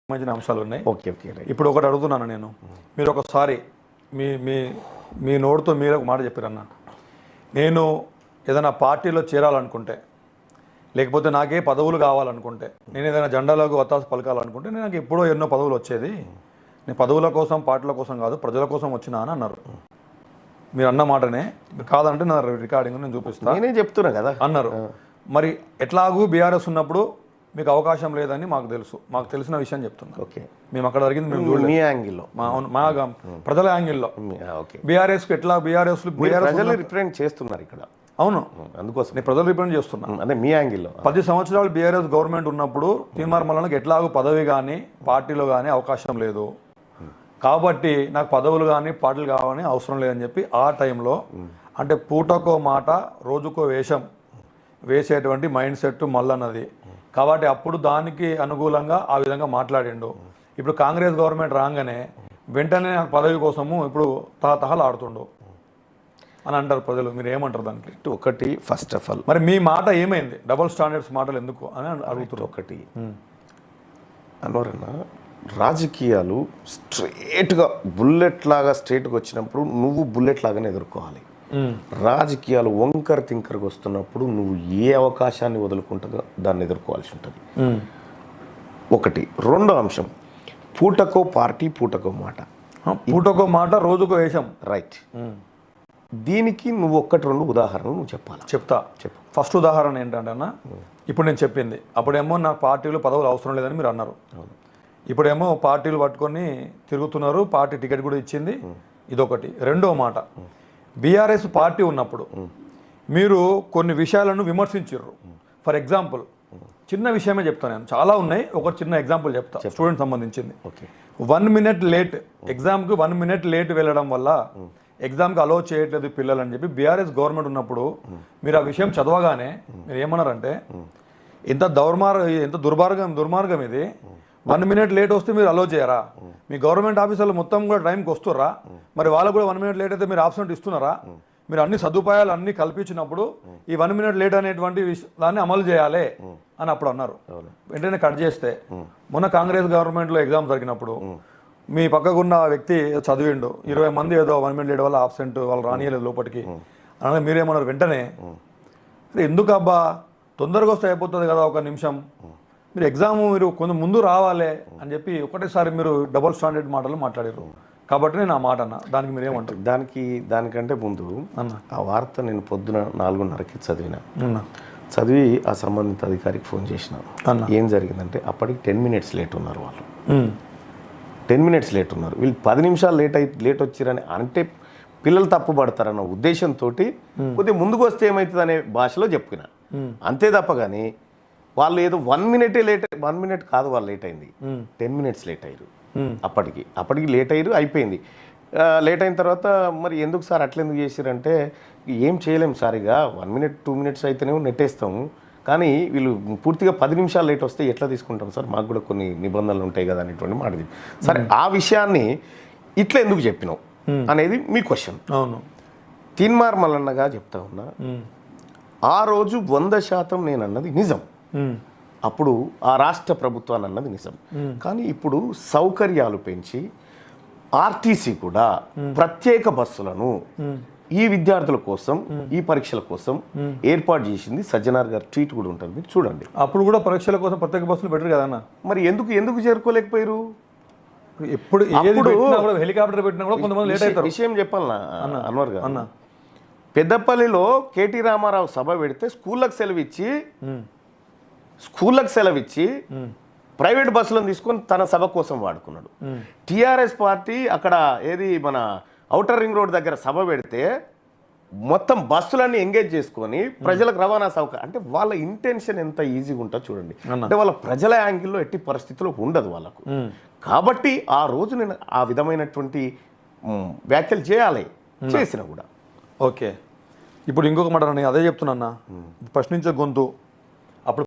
సంబంధించిన అంశాలు ఉన్నాయి. Okay okay. ఇప్పుడు ఒకటి అడుగుతున్నాను నేను, మీరు ఒకసారి మీ మీ మీ నోటితో మీరు ఒక మాట చెప్పారన్న, నేను ఏదైనా పార్టీలో చేరాలనుకుంటే, లేకపోతే నాకే పదవులు కావాలనుకుంటే, నేను ఏదైనా జెండాలకు వత్తాసు పలకాలనుకుంటే నాకు ఎప్పుడో ఎన్నో పదవులు వచ్చేది, నేను పదవుల కోసం పార్టీల కోసం కాదు ప్రజల కోసం వచ్చినా అని అన్నారు. మీరు అన్న మాటనే కాదంటే నా రికార్డింగ్ నేను చూపిస్తాను, నేనే చెప్తున్నా కదా అన్నారు. మరి ఎట్లాగూ బీఆర్ఎస్ ఉన్నప్పుడు మీకు అవకాశం లేదని మాకు తెలుసు, మాకు తెలిసిన విషయం చెప్తున్నా. ఓకే, మేము అక్కడ జరిగింది మేము చూడలేదు. మీ యాంగిల్లో, మా ప్రజల యాంగిల్లో బీఆర్ఎస్కి ఎట్లా బీఆర్ఎస్ రిప్రజెంట్ చేస్తున్నారు ఇక్కడ. అవును, అందుకోసం నేను ప్రజలు రిప్రజెంట్ చేస్తున్నా. అదే మీ యాంగిల్లో 10 సంవత్సరాలు బీఆర్ఎస్ గవర్నమెంట్ ఉన్నప్పుడు తీన్మార్ మల్లన్నకి ఎట్లాగూ పదవి కానీ పార్టీలో కానీ అవకాశం లేదు, కాబట్టి నాకు పదవులు కానీ పార్టీలు కావాలని అవసరం లేదని చెప్పి ఆ టైంలో, అంటే పూటకో మాట రోజుకో వేషం వేసేటువంటి మైండ్ సెట్ మల్లన్నది. కాబట్టి అప్పుడు దానికి అనుకూలంగా ఆ విధంగా మాట్లాడిండు. ఇప్పుడు కాంగ్రెస్ గవర్నమెంట్ రాగానే వెంటనే నాకు పదవి కోసము ఇప్పుడు తహతహలు ఆడుతుండు అని అంటారు ప్రజలు. మీరు ఏమంటారు దానికి? ఒకటి, ఫస్ట్ ఆఫ్ ఆల్ మరి మీ మాట ఏమైంది? డబుల్ స్టాండర్డ్స్ మాటలు ఎందుకు అని అడుగుతున్నారు. ఒకటి అన్నవరన్నా, రాజకీయాలు స్ట్రేట్గా బుల్లెట్ లాగా స్ట్రేట్గా వచ్చినప్పుడు నువ్వు బుల్లెట్ లాగానే ఎదుర్కోవాలి. రాజకీయాలు వంకర తింకరగా వస్తున్నప్పుడు నువ్వు ఏ అవకాశాన్ని వదులుకుంటుందో దాన్ని ఎదుర్కోవాల్సి ఉంటుంది. ఒకటి. రెండో అంశం, పూటకో పార్టీ పూటకో మాట. పూటకో మాట రోజుకో వేషం. రైట్. దీనికి నువ్వు ఒక్కటి రెండు ఉదాహరణలు నువ్వు చెప్పాలి. చెప్పు. ఫస్ట్ ఉదాహరణ ఏంటంటే అన్న, ఇప్పుడు నేను చెప్పింది అప్పుడేమో నాకు పార్టీలు పదవులు అవసరం లేదని మీరు అన్నారు. ఇప్పుడేమో పార్టీలు పట్టుకొని తిరుగుతున్నారు, పార్టీ టికెట్ కూడా ఇచ్చింది. ఇదొకటి. రెండో మాట, బీఆర్ఎస్ పార్టీ ఉన్నప్పుడు మీరు కొన్ని విషయాలను విమర్శించారు. ఫర్ ఎగ్జాంపుల్ చిన్న విషయమే చెప్తాను నేను, చాలా ఉన్నాయి. ఒక చిన్న ఎగ్జాంపుల్ చెప్తా, స్టూడెంట్ సంబంధించింది. 1 minute లేట్, ఎగ్జామ్కి 1 minute లేట్ వెళ్ళడం వల్ల ఎగ్జామ్కి అలో చేయట్లేదు పిల్లలు అని చెప్పి బీఆర్ఎస్ గవర్నమెంట్ ఉన్నప్పుడు మీరు ఆ విషయం చదవగానే మీరు ఏమన్నారంటే, ఎంత దుర్మార్గం ఇది, 1 minute లేట్ వస్తే మీరు అలో చేయరా? మీ గవర్నమెంట్ ఆఫీసర్లు మొత్తం కూడా టైంకి వస్తుర్రా? మరి వాళ్ళకు కూడా 1 minute లేట్ అయితే మీరు ఆబ్సెంట్ ఇస్తున్నారా? మీరు అన్ని సదుపాయాలు అన్ని కల్పించినప్పుడు ఈ 1 minute లేట్ అనేటువంటి దాన్ని అమలు చేయాలి అని అప్పుడు అన్నారు. వెంటనే కట్ చేస్తే మొన్న కాంగ్రెస్ గవర్నమెంట్లో ఎగ్జామ్ జరిగినప్పుడు మీ పక్కకున్న వ్యక్తి చదివిండు, 20 మంది ఏదో 1 minute లేట్ వల్ల ఆబ్సెంట్, వాళ్ళు రానియలేదు లోపలికి అనగా మీరేమన్నారు వెంటనే, ఎందుకు అబ్బా తొందరగా వస్తే అయిపోతుంది కదా, 1 నిమిషం, మీరు ఎగ్జామ్ మీరు కొంచెం ముందు రావాలి అని చెప్పి ఒకటేసారి మీరు డబుల్ స్టాండర్డ్ మాటలు మాట్లాడారు. కాబట్టి నేను ఆ మాట అన్న, దానికి మీరు ఏమంటారు? దానికంటే ముందు ఆ వార్త నేను పొద్దున 4:30కి చదివి ఆ సంబంధిత అధికారికి ఫోన్ చేసిన. ఏం జరిగిందంటే అప్పటికి 10 minutes లేట్ ఉన్నారు వాళ్ళు. 10 minutes లేట్ ఉన్నారు వీళ్ళు. 10 నిమిషాలు లేట్ వచ్చారని అంటే పిల్లలు తప్పు పడతారన్న ఉద్దేశంతో కొద్దిగా ముందుకు వస్తే ఏమవుతుంది అనే భాషలో చెప్పిన, అంతే తప్ప కానీ వాళ్ళు ఏదో 1 minute లేట్, 1 minute కాదు వాళ్ళు లేట్ అయింది, 10 minutes లేట్ అయ్యారు. అప్పటికి లేట్ అయ్యారు, అయిపోయింది. లేట్ అయిన తర్వాత మరి ఎందుకు సార్ అట్లా ఎందుకు చేశారంటే, ఏం చేయలేము సార్, ఇక 1 minute 2 minutes అయితేనే నెట్టేస్తాము, కానీ వీళ్ళు పూర్తిగా 10 నిమిషాలు లేట్ వస్తే ఎట్లా తీసుకుంటాం సార్, మాకు కూడా కొన్ని నిబంధనలు ఉంటాయి కదా అనేటువంటి మాట. సరే, ఆ విషయాన్ని ఇట్లా ఎందుకు చెప్పినావు అనేది మీ క్వశ్చన్. అవును, తీన్మార్ మల్లన్నగా చెప్తా ఉన్నా, ఆ రోజు 100% నేను అన్నది నిజం. అప్పుడు ఆ రాష్ట్ర ప్రభుత్వాన్ని అన్నది నిజం. కానీ ఇప్పుడు సౌకర్యాలు పెంచి ఆర్టీసీ కూడా ప్రత్యేక బస్సులను ఈ విద్యార్థుల కోసం, ఈ పరీక్షల కోసం ఏర్పాటు చేసింది. సజ్జనార్ గారు ట్వీట్ కూడా ఉంటుంది, మీరు చూడండి. అప్పుడు కూడా పరీక్షల కోసం ప్రత్యేక బస్సులు పెట్టరు కదన్నా, మరి ఎందుకు చేరుకోలేకపోయారు? ఎప్పుడు హెలికాప్టర్ పెట్టినా కూడా కొంతమంది లేట్ అవుతారు. విషయం చెప్పాలన్నా అన్వర్ గారు, పెద్దపల్లిలో కేటీ రామారావు సభ పెడితే స్కూళ్ళకు సెలవిచ్చి ప్రైవేట్ బస్సులను తీసుకొని తన సభ కోసం వాడుకున్నాడు. టిఆర్ఎస్ పార్టీ అక్కడ ఏది మన ఔటర్ రింగ్ రోడ్ దగ్గర సభ పెడితే మొత్తం బస్సులన్నీ ఎంగేజ్ చేసుకొని ప్రజలకు రవాణా సౌకర్యం, అంటే వాళ్ళ ఇంటెన్షన్ ఎంత ఈజీగా ఉంటుందో చూడండి. అంటే వాళ్ళ ప్రజల యాంగిల్లో ఎట్టి పరిస్థితుల్లో ఉండదు వాళ్ళకు. కాబట్టి ఆ రోజు నేను ఆ విధమైనటువంటి వ్యాఖ్యలు చేసిన కూడా. ఓకే, ఇప్పుడు ఇంకొక మాట నేను అదే చెప్తున్నా, ప్రశ్నించే గొంతు